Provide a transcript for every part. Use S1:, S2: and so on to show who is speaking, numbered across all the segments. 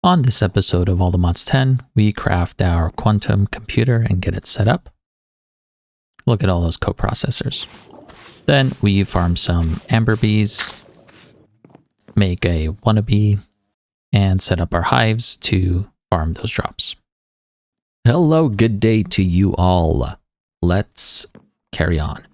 S1: On this episode of All the Mods 10, we craft our quantum computer and get it set up. Look at all those coprocessors. Then we farm some WannaBees, make a WannaBee, and set up our hives to farm those drops. Hello, good day to you all. Let's carry on.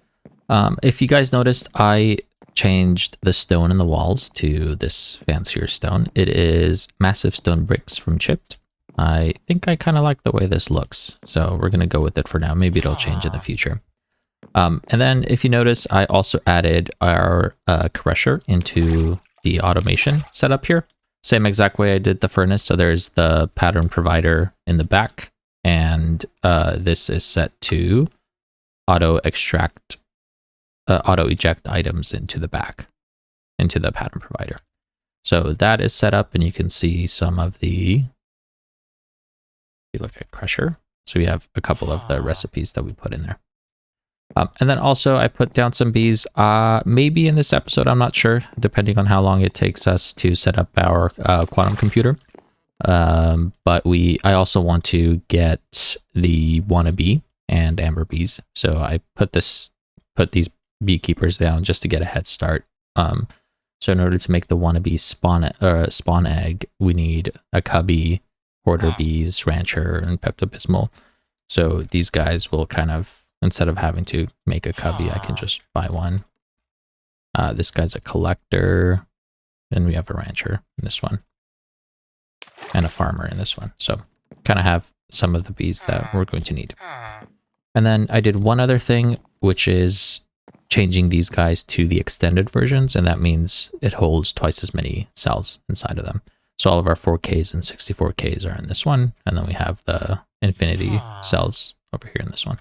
S1: If you guys noticed, I changed the stone in the walls to this fancier stone. It is massive stone bricks from Chipped. I think I kind of like the way this looks, so we're going to go with it for now. Maybe it'll change in the future. And then if you notice, I also added our crusher into the automation setup here. Same exact way I did the furnace. So there's the pattern provider in the back, and this is set to auto eject items into the back, into the pattern provider. So that is set up, and you can see some of the, if you look at crusher, so we have a couple of the recipes that we put in there. And then also I put down some bees, maybe in this episode, I'm not sure, depending on how long it takes us to set up our quantum computer. But I also want to get the WannaBee and WannaBees. So I put these beekeepers down just to get a head start. So in order to make the WannaBee spawn egg, we need a cubby, hoarder bees, rancher, and peptobismol. So these guys will kind of, instead of having to make a cubby, I can just buy one. This guy's a collector, and we have a rancher in this one, and a farmer in this one. So kind of have some of the bees that we're going to need. And then I did one other thing, which is changing these guys to the extended versions, and that means it holds twice as many cells inside of them. So all of our 4Ks and 64Ks are in this one, and then we have the infinity cells over here in this one.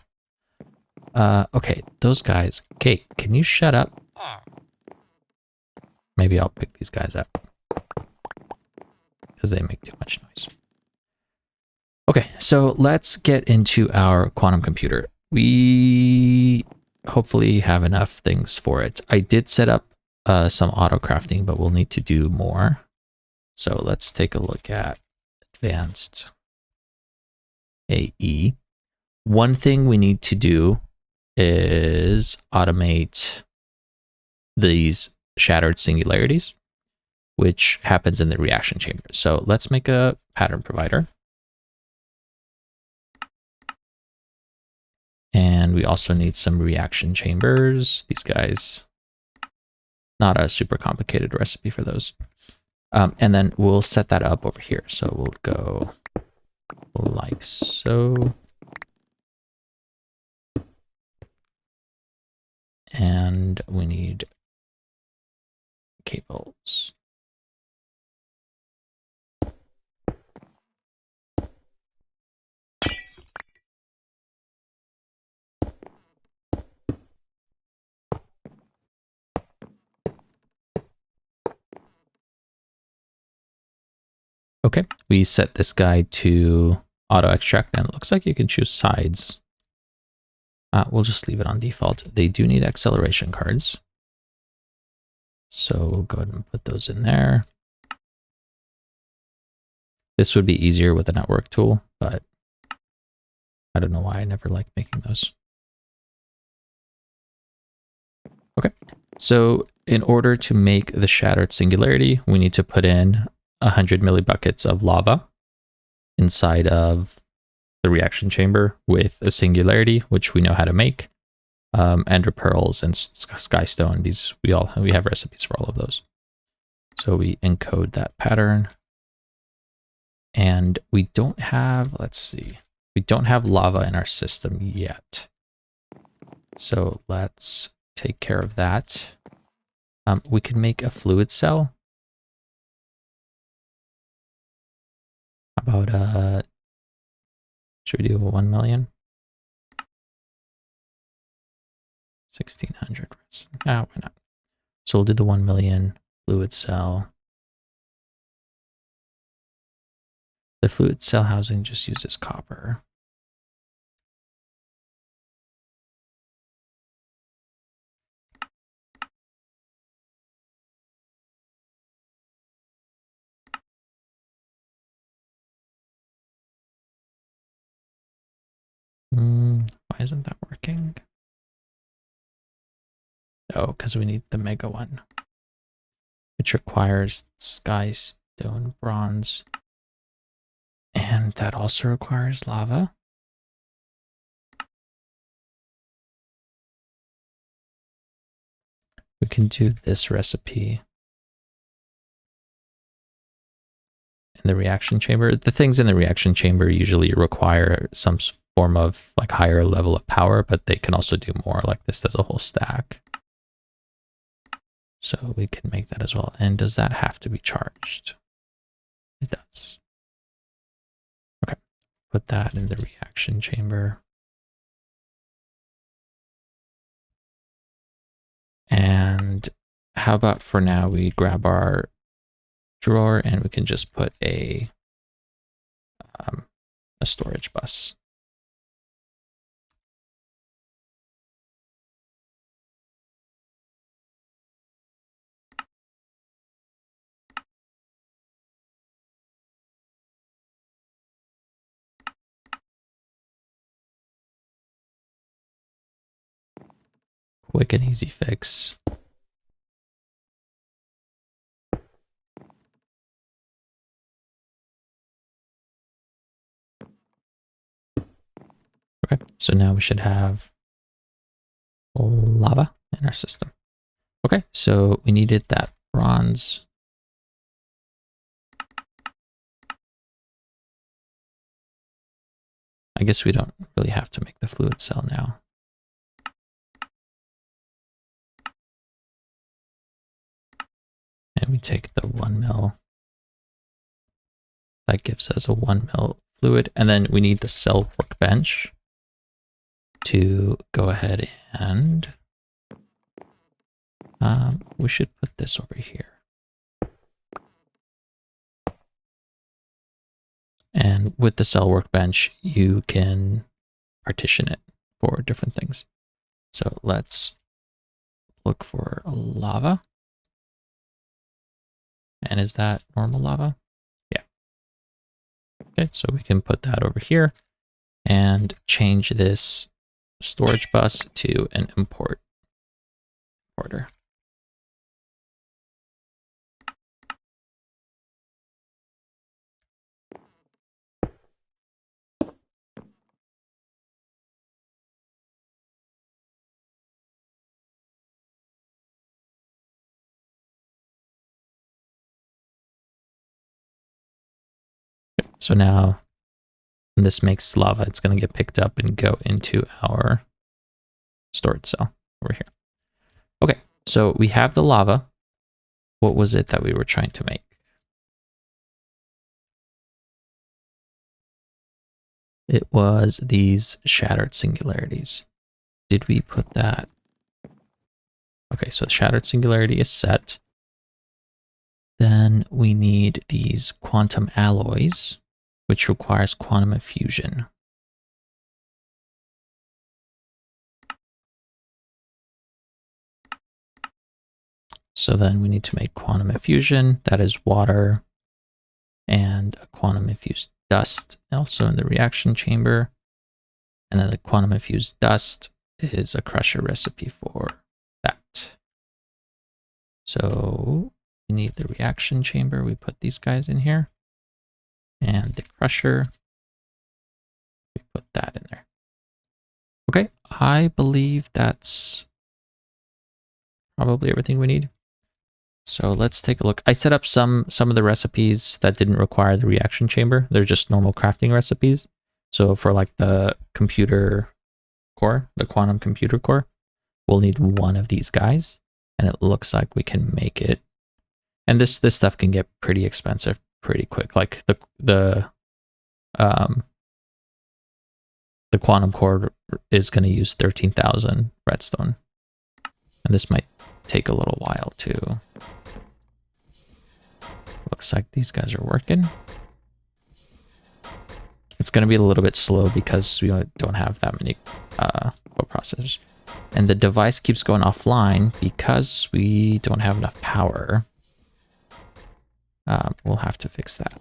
S1: Okay, those guys. Kate, can you shut up? Maybe I'll pick these guys up, because they make too much noise. Okay, so let's get into our quantum computer. We hopefully have enough things for it. I did set up some auto crafting, but we'll need to do more. So let's take a look at advanced AE. One thing we need to do is automate these shattered singularities, which happens in the reaction chamber. So let's make a pattern provider. And we also need some reaction chambers. These guys, not a super complicated recipe for those. And then we'll set that up over here. So we'll go like so. And we need cables. Okay, we set this guy to auto extract, and it looks like you can choose sides. We'll just leave it on default. They do need acceleration cards, so we'll go ahead and put those in there. This would be easier with a network tool, but I don't know why I never liked making those. Okay, so in order to make the shattered singularity, we need to put in 100 millibuckets of lava inside of the reaction chamber with a singularity, which we know how to make, ender pearls and skystone. These we have recipes for all of those. So we encode that pattern, and we don't have, let's see, we don't have lava in our system yet. So let's take care of that. We can make a fluid cell. How about should we do 1 million? 1600. Why not? So we'll do the 1 million fluid cell. The fluid cell housing just uses copper. isn't that working? Oh, because we need the mega one, which requires sky, stone, bronze. And that also requires lava. We can do this recipe in the reaction chamber. The things in the reaction chamber usually require some form of like higher level of power, but they can also do more. Like this does a whole stack. So we can make that as well. And does that have to be charged? It does. Okay, put that in the reaction chamber. And how about for now we grab our drawer and we can just put a storage bus. Quick and easy fix. Okay, so now we should have lava in our system. Okay, so we needed that bronze. I guess we don't really have to make the fluid cell now. And we take the 1 mil. That gives us a 1 mil fluid. And then we need the cell workbench to go ahead and we should put this over here. And with the cell workbench, you can partition it for different things. So let's look for lava. And is that normal lava? Yeah. Okay, so we can put that over here and change this storage bus to an importer. So now when this makes lava, it's going to get picked up and go into our storage cell over here. Okay, so we have the lava. What was it that we were trying to make? It was these shattered singularities. Did we put that? Okay, so the shattered singularity is set. Then we need these quantum alloys, which requires quantum effusion. So then we need to make quantum effusion. That is water and a quantum infused dust also in the reaction chamber. And then the quantum infused dust is a crusher recipe for that. So we need the reaction chamber. We put these guys in here. And the crusher, we put that in there. Okay, I believe that's probably everything we need. So let's take a look. I set up some of the recipes that didn't require the reaction chamber. They're just normal crafting recipes. So for like the computer core, the quantum computer core, we'll need one of these guys. And it looks like we can make it. And this stuff can get pretty expensive pretty quick. Like the quantum core is going to use 13,000 redstone. And this might take a little while too. Looks like these guys are working. It's going to be a little bit slow because we don't have that many processors. And the device keeps going offline because we don't have enough power. We'll have to fix that.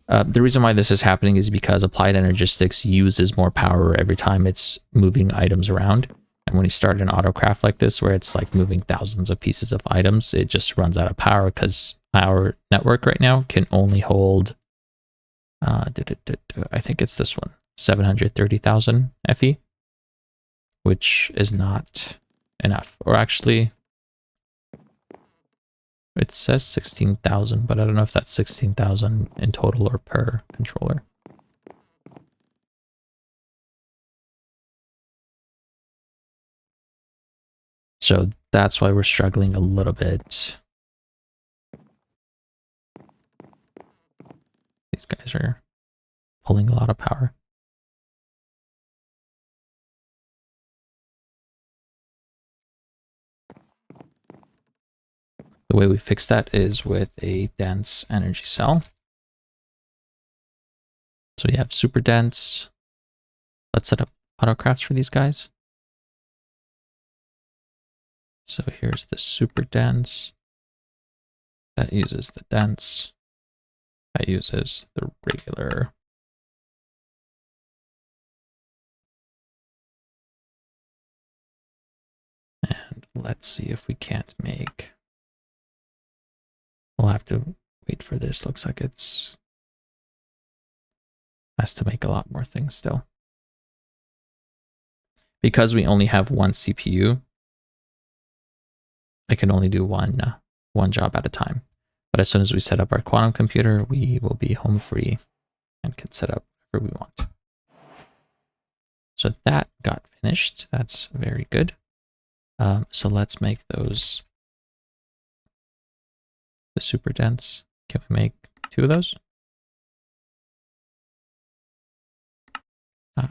S1: The reason why this is happening is because Applied Energistics uses more power every time it's moving items around. And when you start an autocraft like this, where it's like moving thousands of pieces of items, it just runs out of power because our network right now can only hold, I think it's this one, 730,000 FE, which is not enough. Or actually, it says 16,000, but I don't know if that's 16,000 in total or per controller. So that's why we're struggling a little bit. These guys are pulling a lot of power. The way we fix that is with a dense energy cell. So we have super dense. Let's set up autocrafts for these guys. So here's the super dense. That uses the dense. That uses the regular. And let's see if we can't make. We'll have to wait for this. Looks like it's has to make a lot more things still. Because we only have one CPU, I can only do one job at a time. But as soon as we set up our quantum computer, we will be home free and can set up whatever we want. So that got finished. That's very good. So let's make those the super dense. Can we make 2 of those?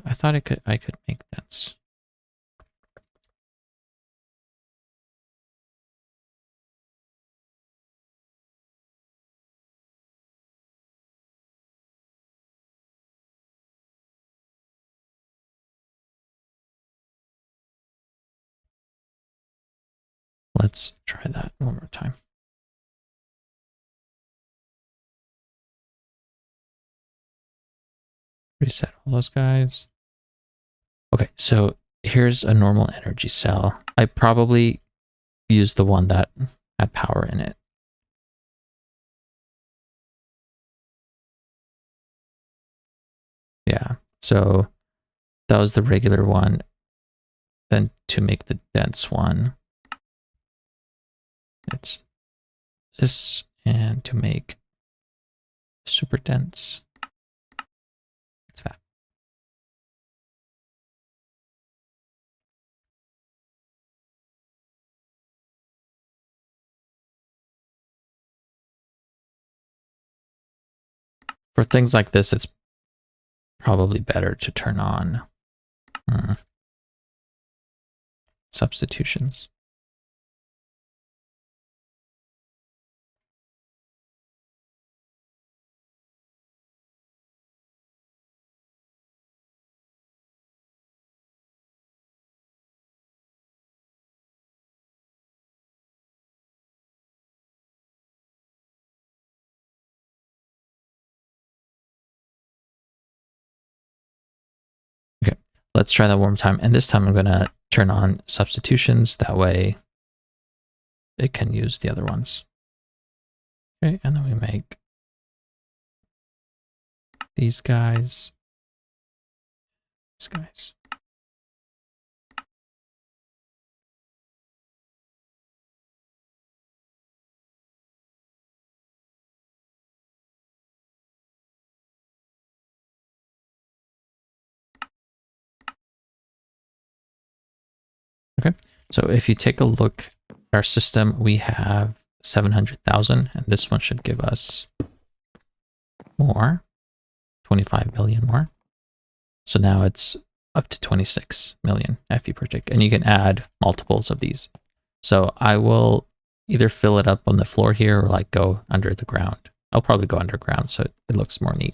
S1: I thought I could make dense. Let's try that one more time. Reset all those guys. Okay, so here's a normal energy cell. I probably used the one that had power in it. Yeah, so that was the regular one. Then to make the dense one, it's this, and to make super dense, it's that. For things like this, it's probably better to turn on substitutions. Okay, let's try that one more time. And this time I'm going to turn on substitutions. That way it can use the other ones. Okay, and then we make these guys. These guys. Okay, so if you take a look at our system, we have 700,000, and this one should give us more, 25 million more. So now it's up to 26 million FE per tick, and you can add multiples of these. So I will either fill it up on the floor here or like go under the ground. I'll probably go underground so it looks more neat.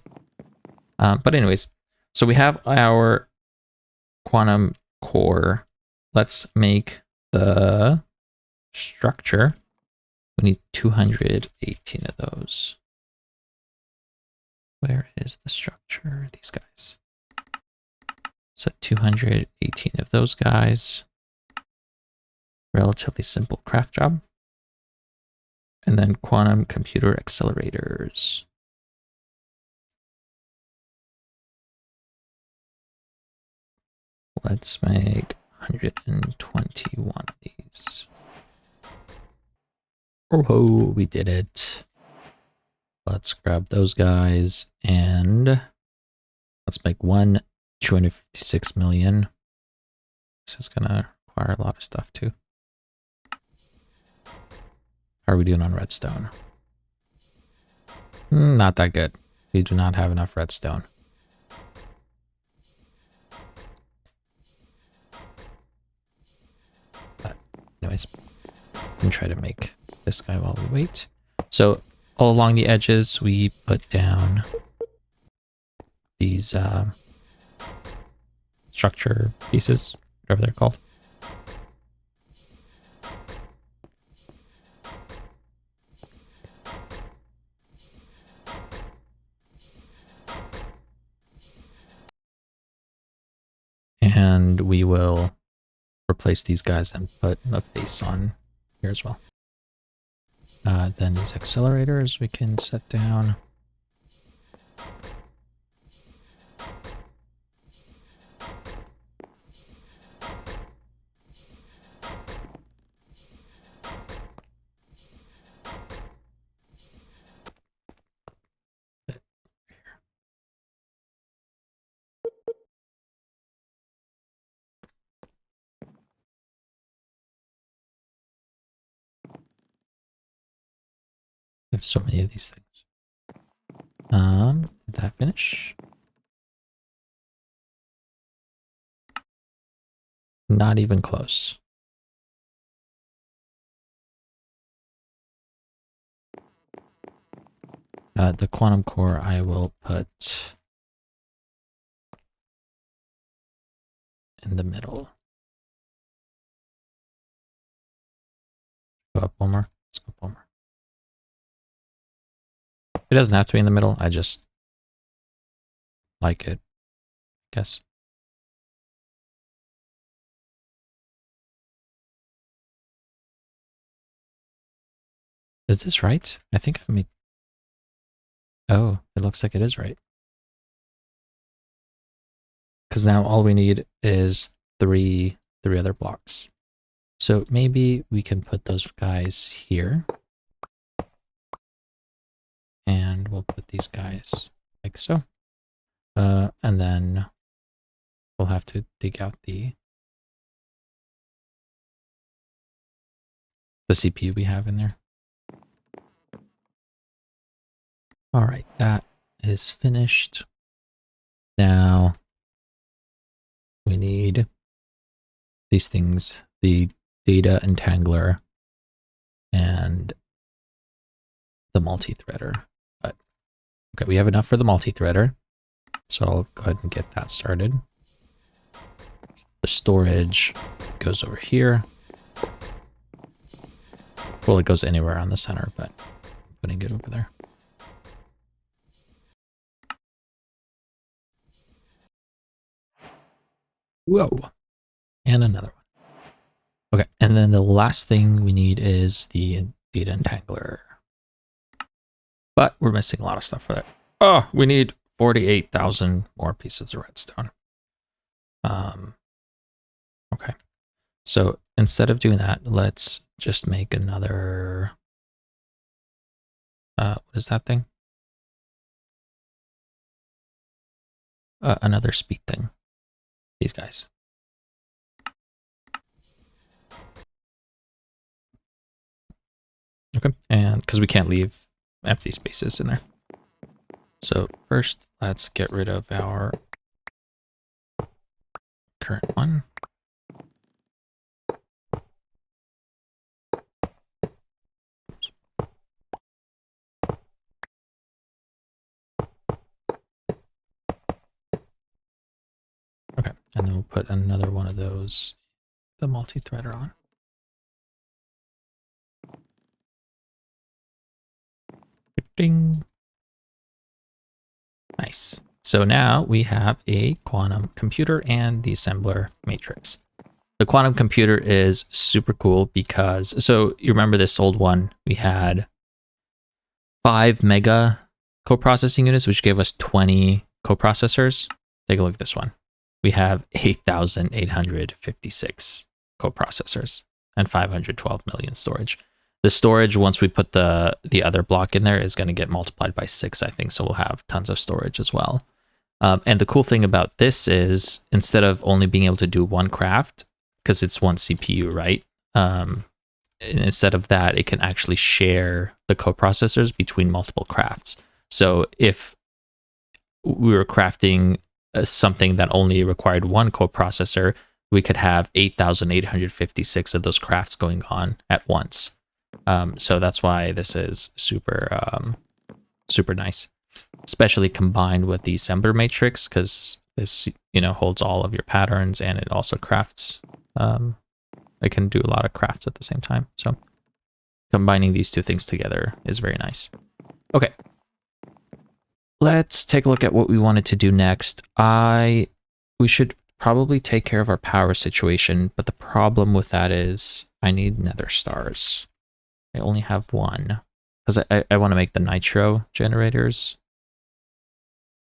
S1: But anyways, so we have our quantum core. Let's make the structure. We need 218 of those. Where is the structure? These guys. So 218 of those guys. Relatively simple craft job. And then quantum computer accelerators. Let's make 121 of these. Oh, we did it. Let's grab those guys and let's make one 256 million. This is gonna require a lot of stuff too. How are we doing on redstone? Not that good. We do not have enough redstone. But anyways, we can try to make this guy while we wait. So all along the edges, we put down these structure pieces, whatever they're called. And we will replace these guys and put a face on here as well. Then these accelerators we can set down. I have so many of these things. Did that finish? Not even close. The quantum core I will put in the middle. Go up one more. Let's go up one more. It doesn't have to be in the middle. I just like it, I guess. Is this right? I think I made... Oh, it looks like it is right. Because now all we need is three other blocks. So maybe we can put those guys here. And we'll put these guys like so. And then we'll have to dig out the CPU we have in there. All right, that is finished. Now we need these things, the data entangler and the multi-threader. But okay, we have enough for the multi-threader. So I'll go ahead and get that started. The storage goes over here. Well, it goes anywhere on the center, but I'm putting it over there. Whoa. And another one. Okay, and then the last thing we need is the data entangler. But we're missing a lot of stuff for that. Oh, we need 48,000 more pieces of redstone. Okay. So instead of doing that, let's just make another... what is that thing? Another speed thing. These guys. Okay, and because we can't leave empty spaces in there. So first, let's get rid of our current one. Okay, and then we'll put another one of those, the multi-threader on. Ding. Nice. So now we have a quantum computer and the assembler matrix. The quantum computer is super cool because, so you remember this old one, we had 5 mega coprocessing units, which gave us 20 coprocessors. Take a look at this one. We have 8,856 coprocessors and 512 million storage. The storage, once we put the other block in there, is going to get multiplied by 6, I think. So we'll have tons of storage as well. And the cool thing about this is, instead of only being able to do one craft, because it's one CPU, right? Instead of that, it can actually share the coprocessors between multiple crafts. So if we were crafting something that only required one coprocessor, we could have 8,856 of those crafts going on at once. So that's why this is super, super nice, especially combined with the assembler matrix, because this, holds all of your patterns, and it also crafts. It can do a lot of crafts at the same time. So combining these two things together is very nice. Okay. Let's take a look at what we wanted to do next. We should probably take care of our power situation, but the problem with that is I need nether stars. I only have one because I want to make the nitro generators.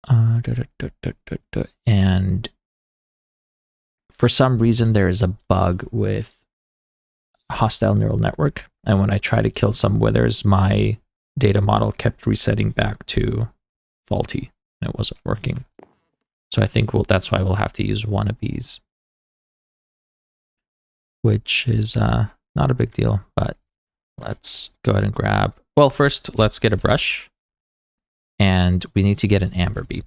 S1: And for some reason, there is a bug with hostile neural network. And when I try to kill some withers, my data model kept resetting back to faulty and it wasn't working. So I think that's why we'll have to use WannaBees, which is not a big deal, but let's go ahead and grab, well, first let's get a brush, and we need to get an amber bee.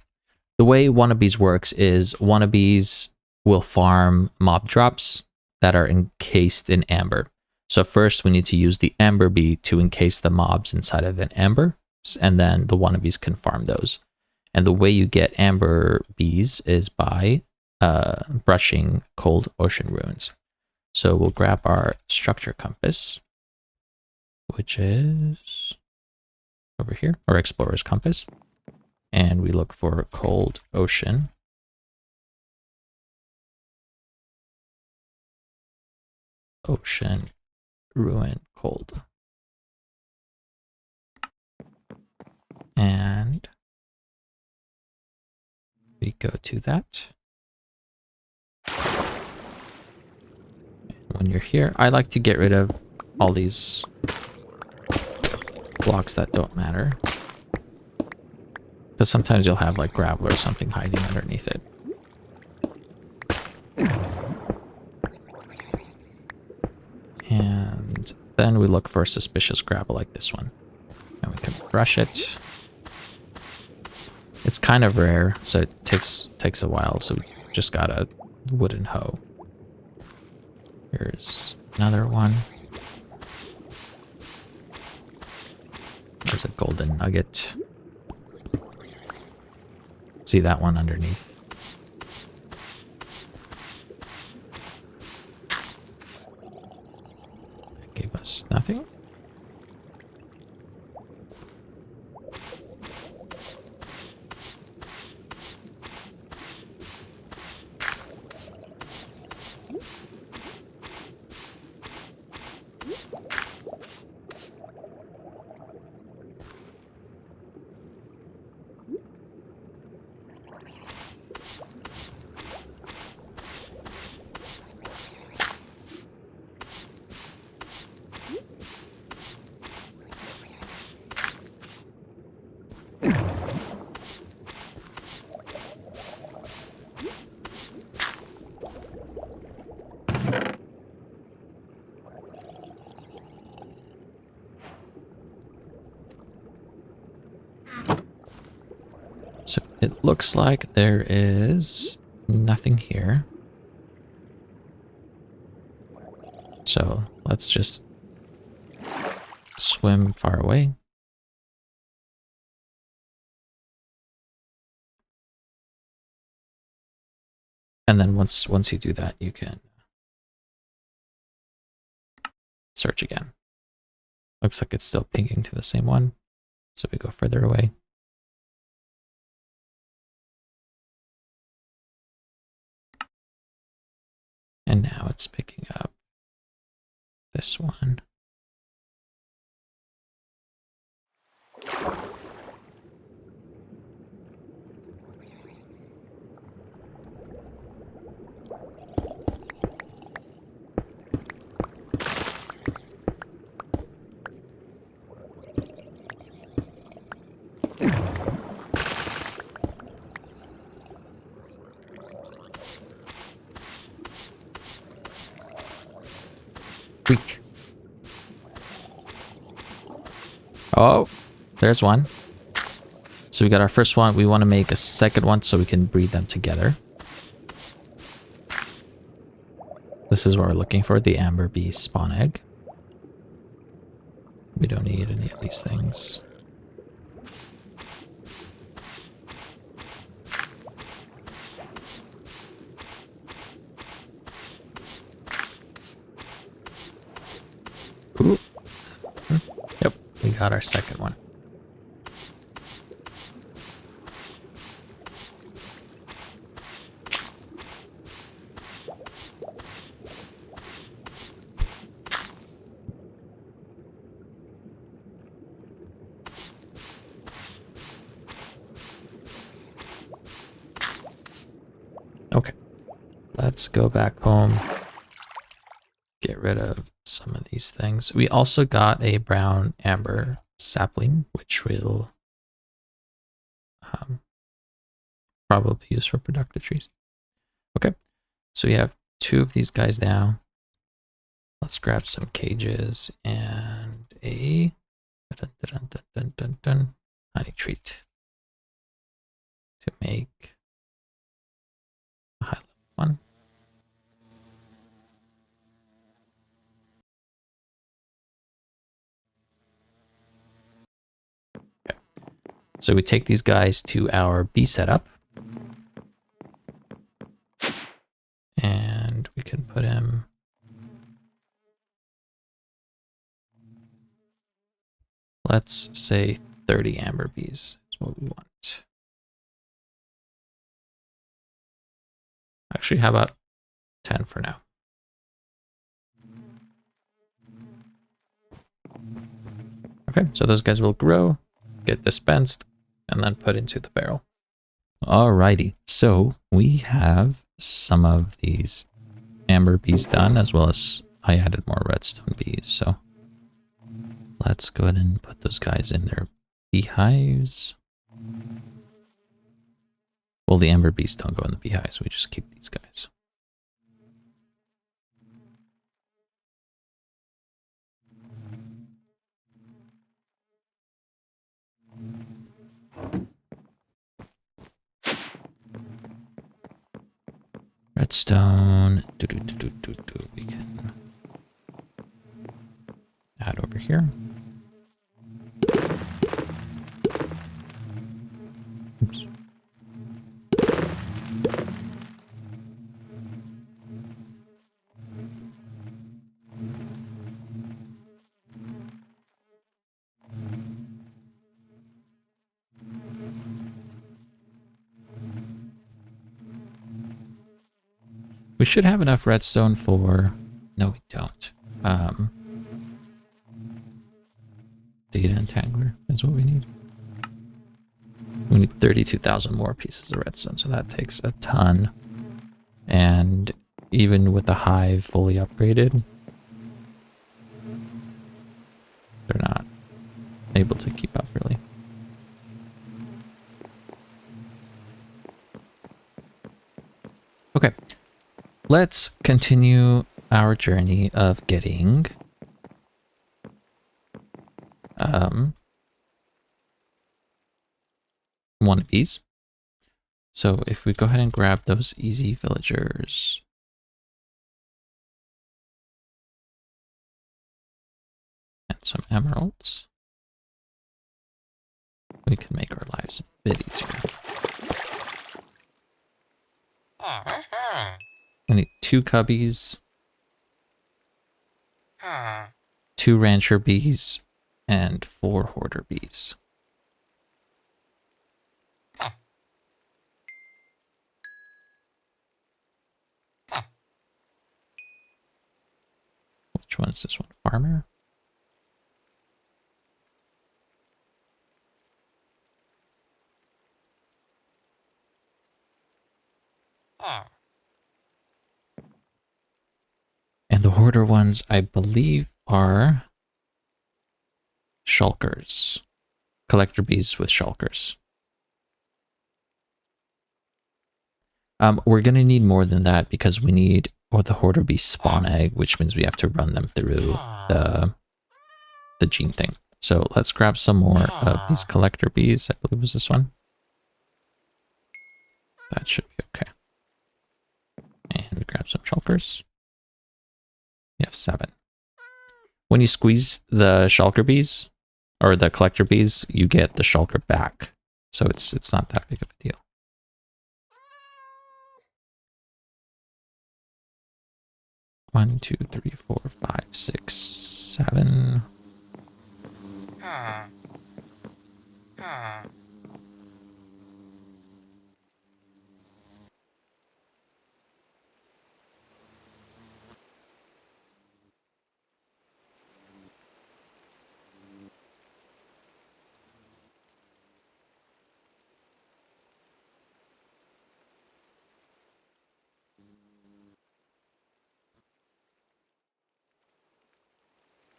S1: The way WannaBees works is WannaBees will farm mob drops that are encased in amber. So first we need to use the amber bee to encase the mobs inside of an amber, and then the WannaBees can farm those. And the way you get amber bees is by brushing cold ocean ruins. So we'll grab our structure compass, which is over here, or explorer's compass, and we look for cold ocean. Ocean ruin cold. And we go to that. When you're here, I like to get rid of all these blocks that don't matter, because sometimes you'll have like gravel or something hiding underneath it. And then we look for suspicious gravel like this one, and we can brush it. It's kind of rare, so it takes a while, so we just got a wooden hoe. Here's another one. There's a golden nugget. See that one underneath? That gave us nothing. So it looks like there is nothing here. So let's just swim far away. And then once you do that, you can search again. Looks like it's still pinging to the same one. So we go further away. And now it's picking up this one. Freak. Oh, there's one. So we got our first one. We want to make a second one so we can breed them together. This is what we're looking for, the amber bee spawn egg. We don't need any of these things. Ooh. Yep, we got our second one. Okay, let's go back home. Get rid of some of these things. We also got a brown amber sapling, which we'll probably use for productive trees. Okay, so we have 2 of these guys now. Let's grab some cages and a honey treat to make a high level one. Okay. So we take these guys to our bee setup. And we can put him... Let's say 30 amber bees is what we want. Actually, how about 10 for now? Okay, so those guys will grow, get dispensed, and then put into the barrel. Alrighty, so we have some of these amber bees done, as well as I added more redstone bees, so let's go ahead and put those guys in their beehives. Well, the amber bees don't go in the beehives, we just keep these guys. Redstone, we can add over here. Oops. We should have enough redstone for... No, we don't. Data entangler is what we need. We need 32,000 more pieces of redstone, so that takes a ton. And even with the hive fully upgraded, they're not able to keep up, really. Okay. Let's continue our journey of getting WannaBees. So if we go ahead and grab those easy villagers, and some emeralds, we can make our lives a bit easier. We need 2 cubbies, 2 rancher bees, and 4 hoarder bees. Which one is this one? Farmer? And the hoarder ones, I believe, are shulkers. Collector bees with shulkers. We're going to need more than that because we need the hoarder bee spawn egg, which means we have to run them through the gene thing. So let's grab some more of these collector bees. I believe it was this one. That should be okay. And we grab some shulkers. We have 7. When you squeeze the shulker bees, or the collector bees, you get the shulker back. So it's not that big of a deal. One, 2, 3, 4, 5, 6, 7.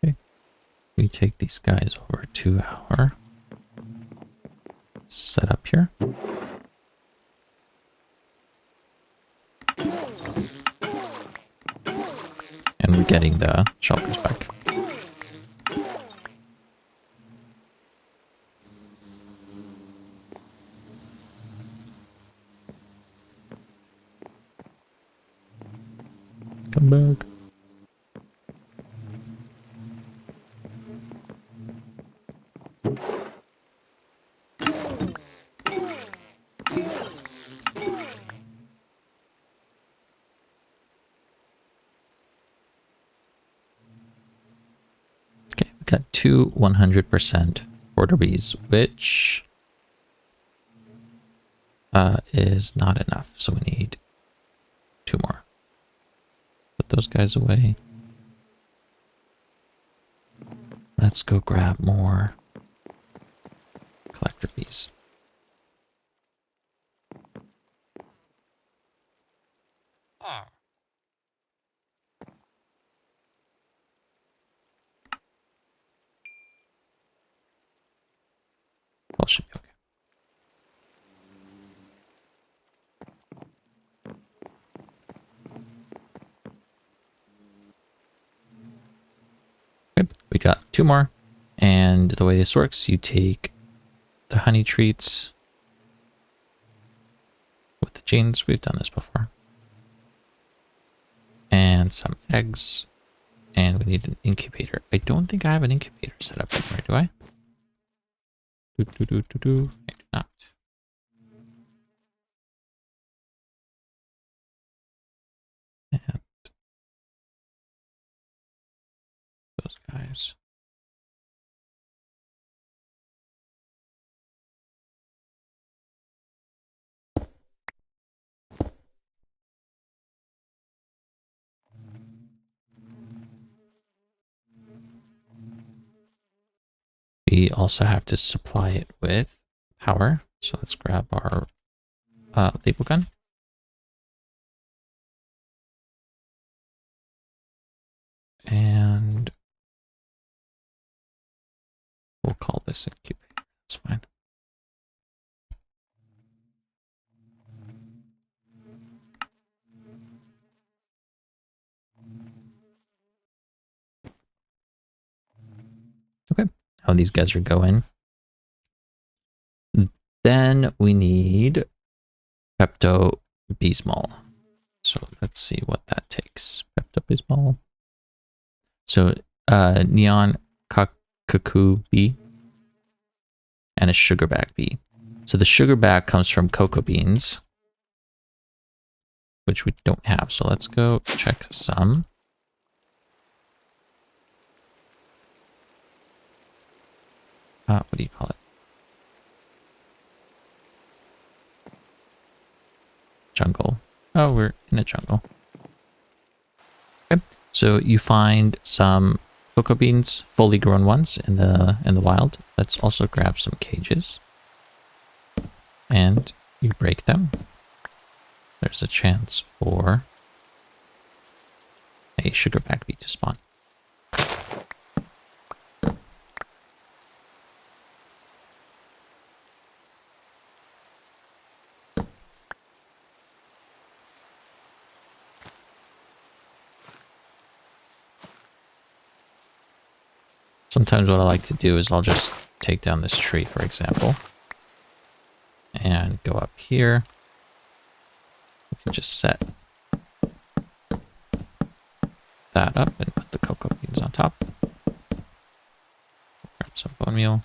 S1: Okay. We take these guys over to our setup here. And we're getting the shulkers back. Come back. Okay, we got 2 100% hoarder bees, which is not enough. So we need 2 more. Put those guys away. Let's go grab more collector bees. All should be okay. Okay, we got 2 more. And the way this works, you take the honey treats with the genes. We've done this before. And some eggs. And we need an incubator. I don't think I have an incubator set up anywhere, do I? I do not. And those guys. We also have to supply it with power. So let's grab our label gun. And we'll call this incubator. That's fine. Okay. Now these guys are going. Then we need Pepto-Bismol. So let's see what that takes. Pepto-Bismol. So neon cuckoo bee and a sugarback bee. So the sugarback comes from cocoa beans, which we don't have. So let's go check some. What do you call it? Jungle. Oh, we're in a jungle. Okay. So you find some cocoa beans, fully grown ones in the wild. Let's also grab some cages. And you break them. There's a chance for a sugarback bee to spawn. Sometimes what I like to do is I'll just take down this tree, for example, and go up here. We can just set that up and put the cocoa beans on top. Grab some bone meal.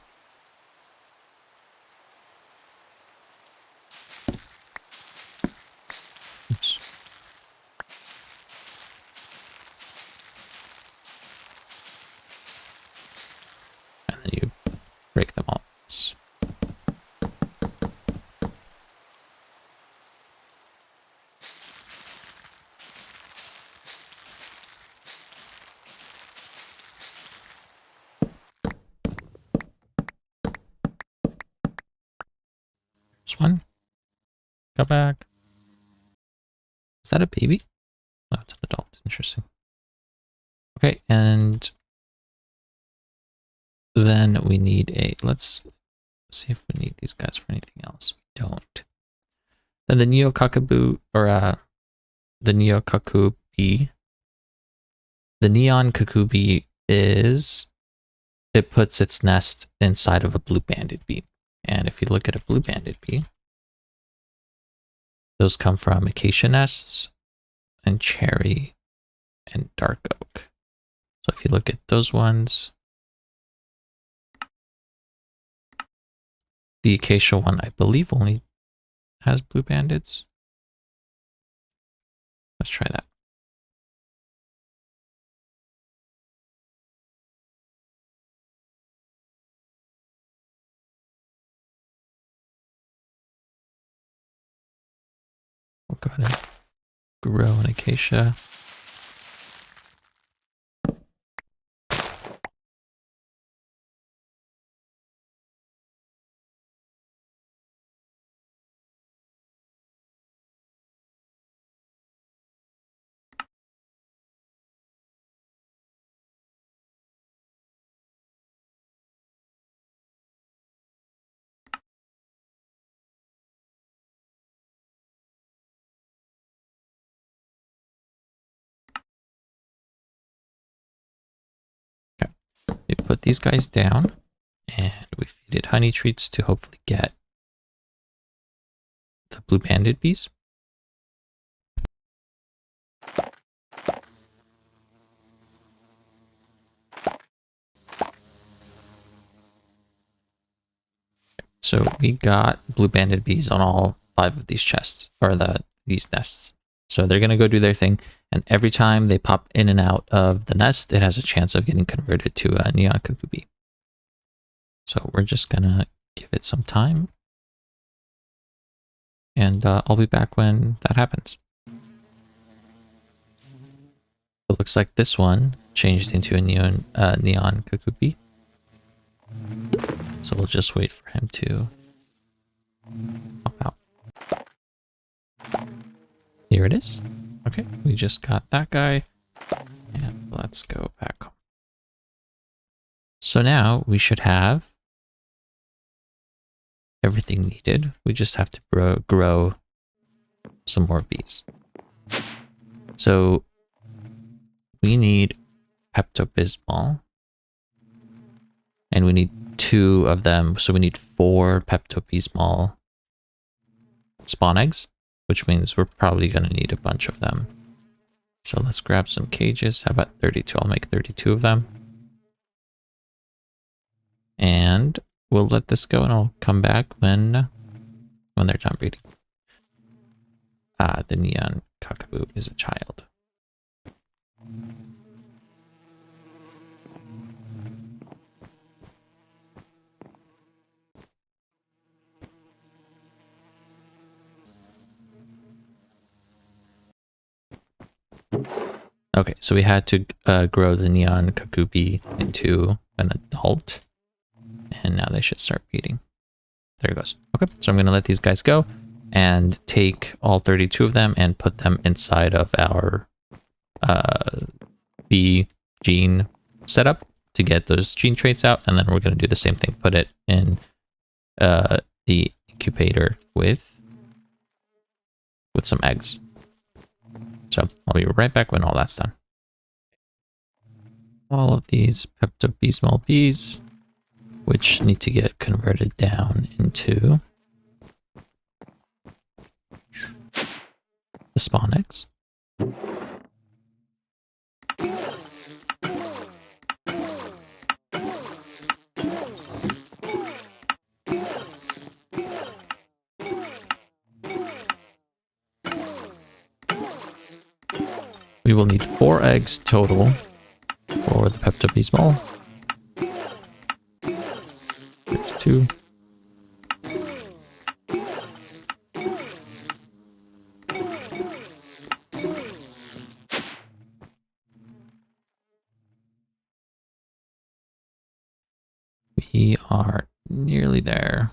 S1: Oops. And then you break them all. There's one. Go back. Is that a baby? Oh, it's an adult. Interesting. Okay, and then we need a, let's see if we need these guys for anything else. We don't. Then the Neo-Cuckoo, or the Neo-Cuckoo bee. The neon cuckoo bee is, it puts its nest inside of a blue-banded bee. And if you look at a blue-banded bee, those come from acacia nests and cherry and dark oak. So if you look at those ones, the acacia one, I believe, only has blue bandeds. Let's try that. We'll go ahead and grow an acacia. Okay, we put these guys down and we feed it honey treats to hopefully get the blue banded bees. So we got blue banded bees on all 5 of these chests, or these nests. So they're going to go do their thing. And every time they pop in and out of the nest, it has a chance of getting converted to a neon cuckoo bee. So we're just going to give it some time. And I'll be back when that happens. It looks like this one changed into a neon cuckoo bee. So we'll just wait for him to pop out. Here it is. Okay, we just got that guy. And let's go back home. So now we should have everything needed. We just have to grow some more bees. So we need Pepto-Bismol. And we need 2 of them. So we need 4 Pepto-Bismol spawn eggs, which means we're probably going to need a bunch of them. So let's grab some cages. How about 32? I'll make 32 of them. And we'll let this go and I'll come back when they're done breeding. The neon cockaboo is a child. Okay, so we had to grow the neon cuckoo bee into an adult, and now they should start breeding. There it goes. Okay, so I'm going to let these guys go and take all 32 of them and put them inside of our bee gene setup to get those gene traits out, and then we're going to do the same thing, put it in the incubator with some eggs. So I'll be right back when all that's done. All of these pepto-bismol bees, which need to get converted down into the spawn eggs. We will need 4 eggs total for the pepto-bismol. There's 2. We are nearly there.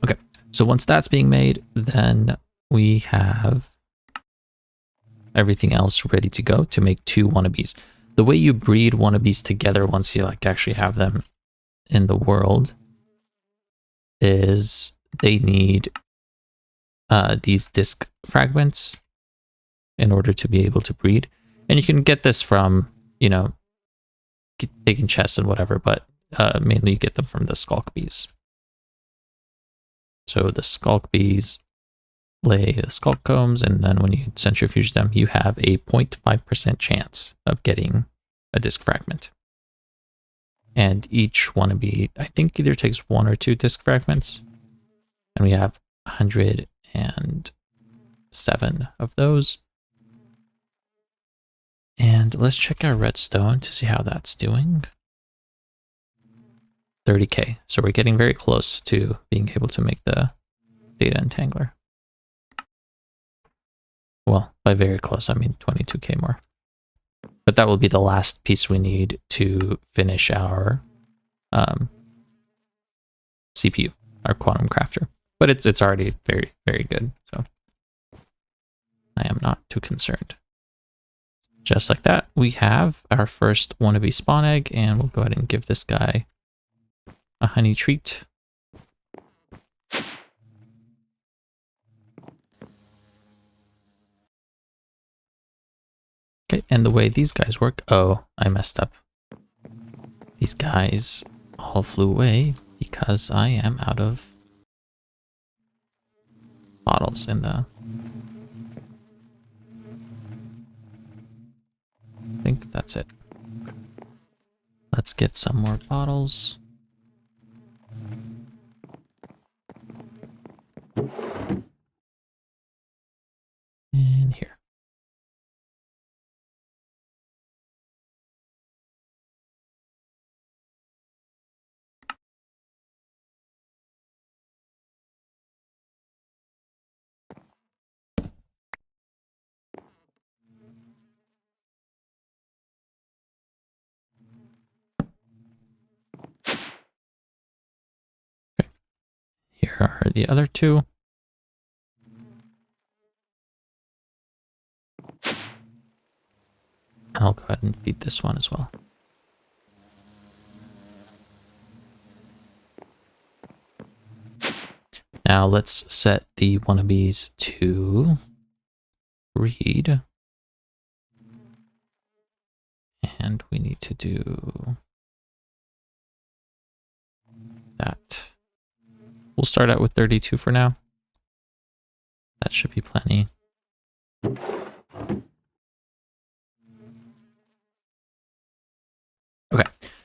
S1: Okay, so once that's being made, then we have everything else ready to go to make 2 WannaBees. The way you breed WannaBees together once you actually have them in the world is they need these disc fragments in order to be able to breed. And you can get this from, taking chests and whatever, but mainly you get them from the skulk bees. So the skulk bees lay the skulk combs, and then when you centrifuge them, you have a 0.5% chance of getting a disc fragment. And each WannaBee, I think, either takes 1 or 2 disc fragments. And we have 107 of those. And let's check our redstone to see how that's doing. 30k. So we're getting very close to being able to make the data entangler. Well, by very close, I mean 22k more. But that will be the last piece we need to finish our CPU, our quantum crafter. But it's already very, very good, so I am not too concerned. Just like that, we have our first WannaBee spawn egg, and we'll go ahead and give this guy a honey treat. Okay, and the way these guys work, oh, I messed up. These guys all flew away because I am out of bottles in the... I think that's it. Let's get some more bottles. And here. Okay. Here are the other 2. I'll go ahead and feed this one as well. Now let's set the WannaBees to breed. And we need to do that. We'll start out with 32 for now. That should be plenty. Okay,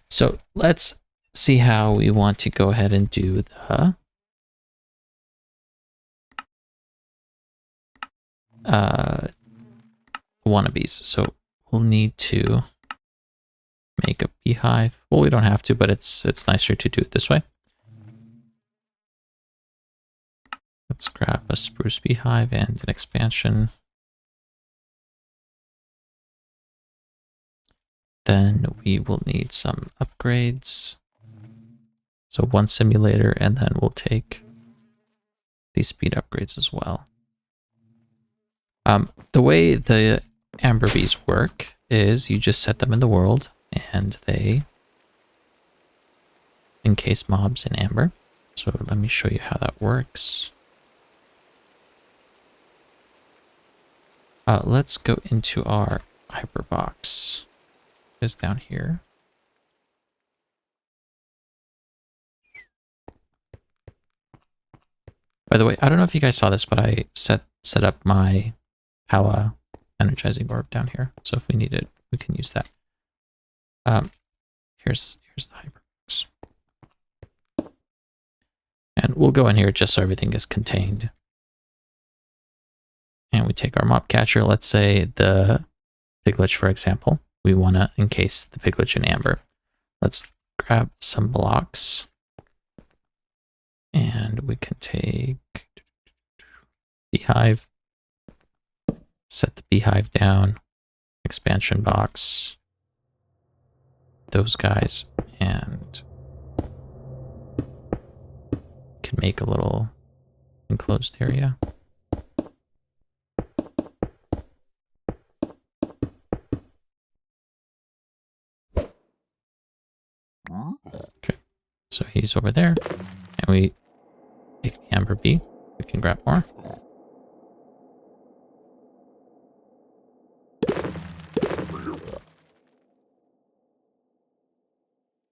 S1: so let's see how we want to go ahead and do the WannaBees. So we'll need to make a beehive. Well, we don't have to, but it's nicer to do it this way. Let's grab a spruce beehive and an expansion. Then we will need some upgrades. So one simulator, and then we'll take these speed upgrades as well. The way the amber bees work is you just set them in the world and they encase mobs in amber. So let me show you how that works. Let's go into our hyperbox. It's down here. By the way, I don't know if you guys saw this, but I set up my power energizing orb down here. So if we need it, we can use that. Here's the hyperbox. And we'll go in here just so everything is contained. And we take our mob catcher, let's say the piglet, for example. We want to encase the piglet in amber. Let's grab some blocks. And we can take beehive, set the beehive down, expansion box, those guys, and can make a little enclosed area. Okay, so he's over there, and we take the amber bee. We can grab more.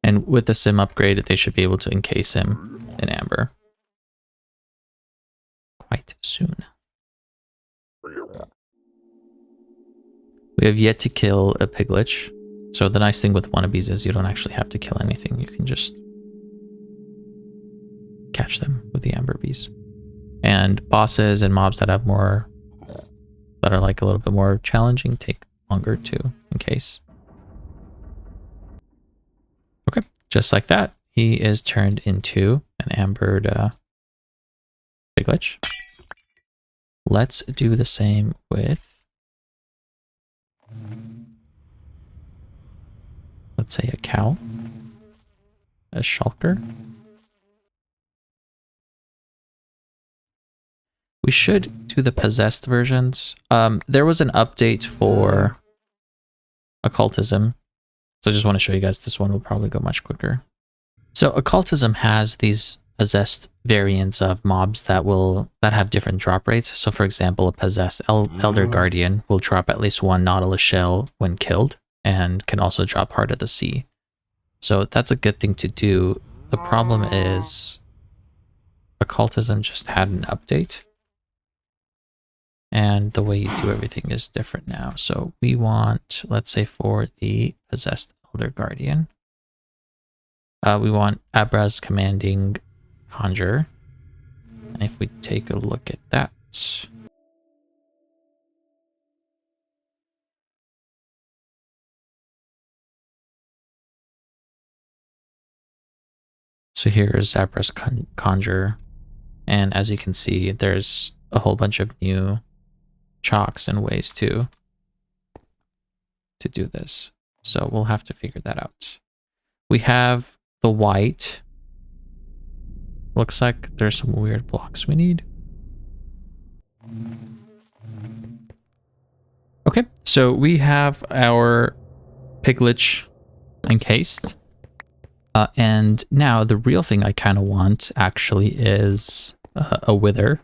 S1: And with the sim upgrade, they should be able to encase him in amber quite soon. We have yet to kill a piglet. So the nice thing with WannaBees is you don't actually have to kill anything. You can just catch them with the amber bees. And bosses and mobs that have more, that are like a little bit more challenging, take longer to encase. Okay, just like that, he is turned into an ambered piglet. Let's do the same with, let's say, a cow, a shulker. We should do the possessed versions. There was an update for occultism, so I just want to show you guys. This one will probably go much quicker. So occultism has these possessed variants of mobs that have different drop rates. So for example, a possessed elder guardian will drop at least one nautilus shell when killed, and can also drop Heart of the Sea. So that's a good thing to do. The problem is occultism just had an update, and the way you do everything is different now. So we want, let's say for the possessed elder guardian, we want Abra's commanding conjure. And if we take a look at that, so here is Abra's conjure, and as you can see, there's a whole bunch of new chalks and ways to do this. So we'll have to figure that out. We have the white. Looks like there's some weird blocks we need. Okay, so we have our piglet encased. And now the real thing I kind of want actually is a wither.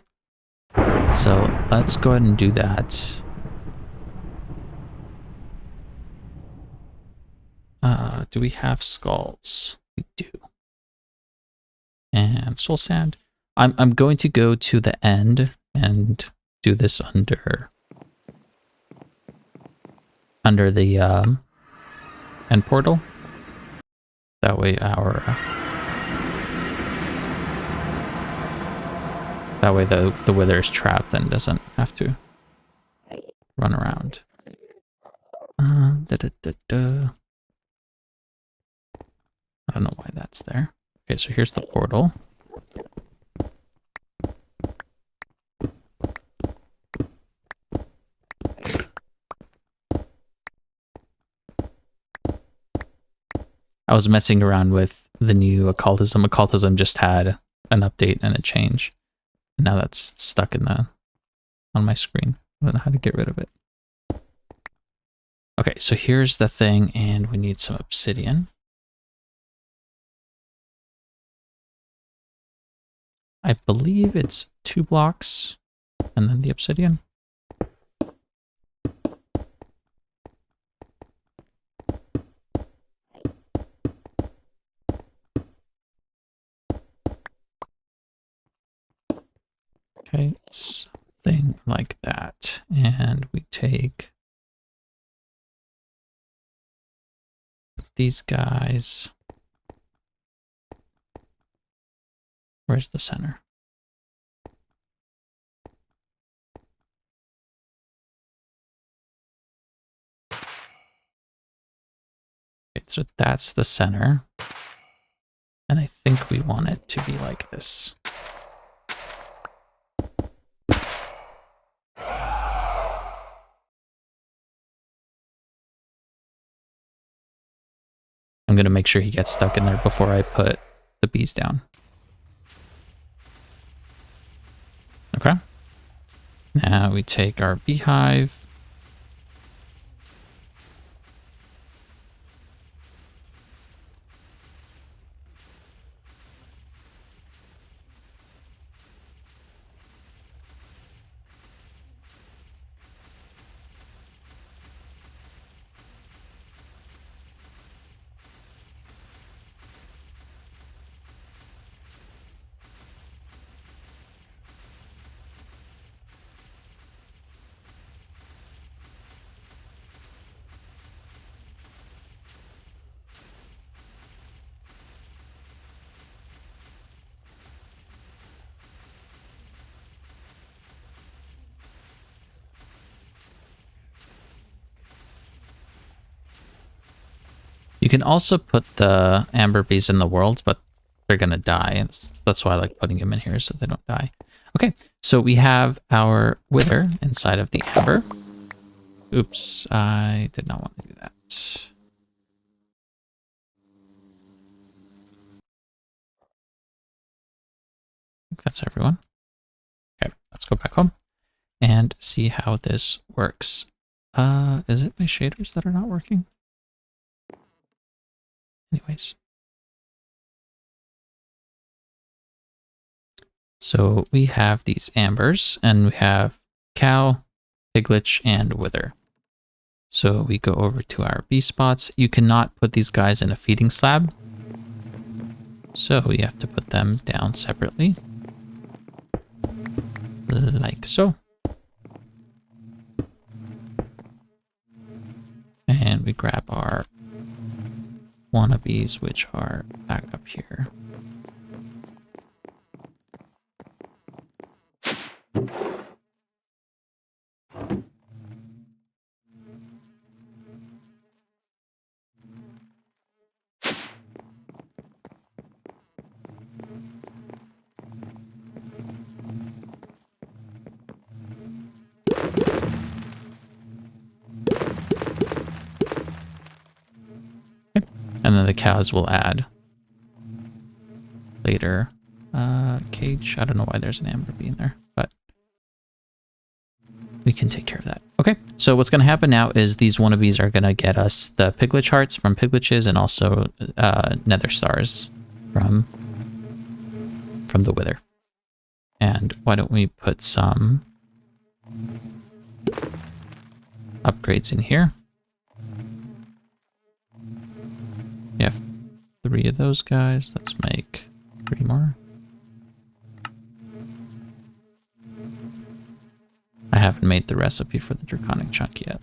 S1: So let's go ahead and do that. Do we have skulls? We do. And soul sand. I'm going to go to the end and do this under the end portal. That way the wither is trapped and doesn't have to run around. I don't know why that's there. Okay, so here's the portal. I was messing around with the new occultism. Occultism just had an update and a change. And now that's stuck in on my screen. I don't know how to get rid of it. Okay, so here's the thing, and we need some obsidian. I believe it's 2 blocks and then the obsidian. Okay, something like that. And we take these guys. Where's the center? Okay, so that's the center. And I think we want it to be like this. I'm going to make sure he gets stuck in there before I put the bees down. Okay. Now we take our beehive. You can also put the amber bees in the world, but they're going to die. And that's why I like putting them in here so they don't die. Okay, so we have our wither inside of the amber. Oops, I did not want to do that. I think that's everyone. Okay, let's go back home and see how this works. Is it my shaders that are not working? Anyways. So we have these ambers, and we have cow, piglet, and wither. So we go over to our bee spots. You cannot put these guys in a feeding slab. So we have to put them down separately. Like so. And we grab our WannaBees, which are back up here. And then the cows will add later. Cage. I don't know why there's an amber bee in there, but we can take care of that. Okay, so what's going to happen now is these WannaBees are going to get us the piglet hearts from piglets and also nether stars from the wither. And why don't we put some upgrades in here? We have 3 of those guys. Let's make 3 more. I haven't made the recipe for the draconic chunk yet.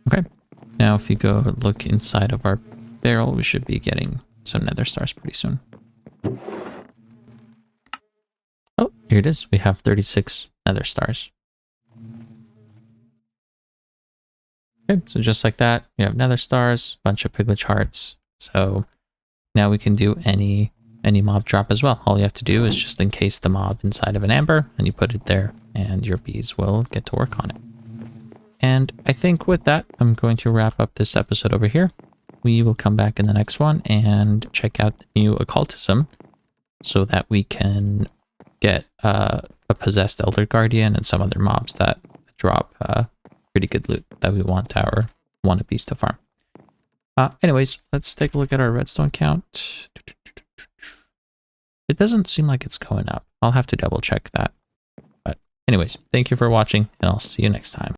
S1: Okay, now if you go look inside of our barrel, we should be getting some nether stars pretty soon. Oh, here it is. We have 36 nether stars. Okay, so just like that, we have nether stars, bunch of piglet hearts. So now we can do any mob drop as well. All you have to do is just encase the mob inside of an amber, and you put it there, and your bees will get to work on it. And I think with that, I'm going to wrap up this episode over here. We will come back in the next one and check out the new occultism so that we can get a possessed elder guardian and some other mobs that drop pretty good loot that we want our WannaBees to farm. Anyways, let's take a look at our redstone count. It doesn't seem like it's going up. I'll have to double check that. But anyways, thank you for watching, and I'll see you next time.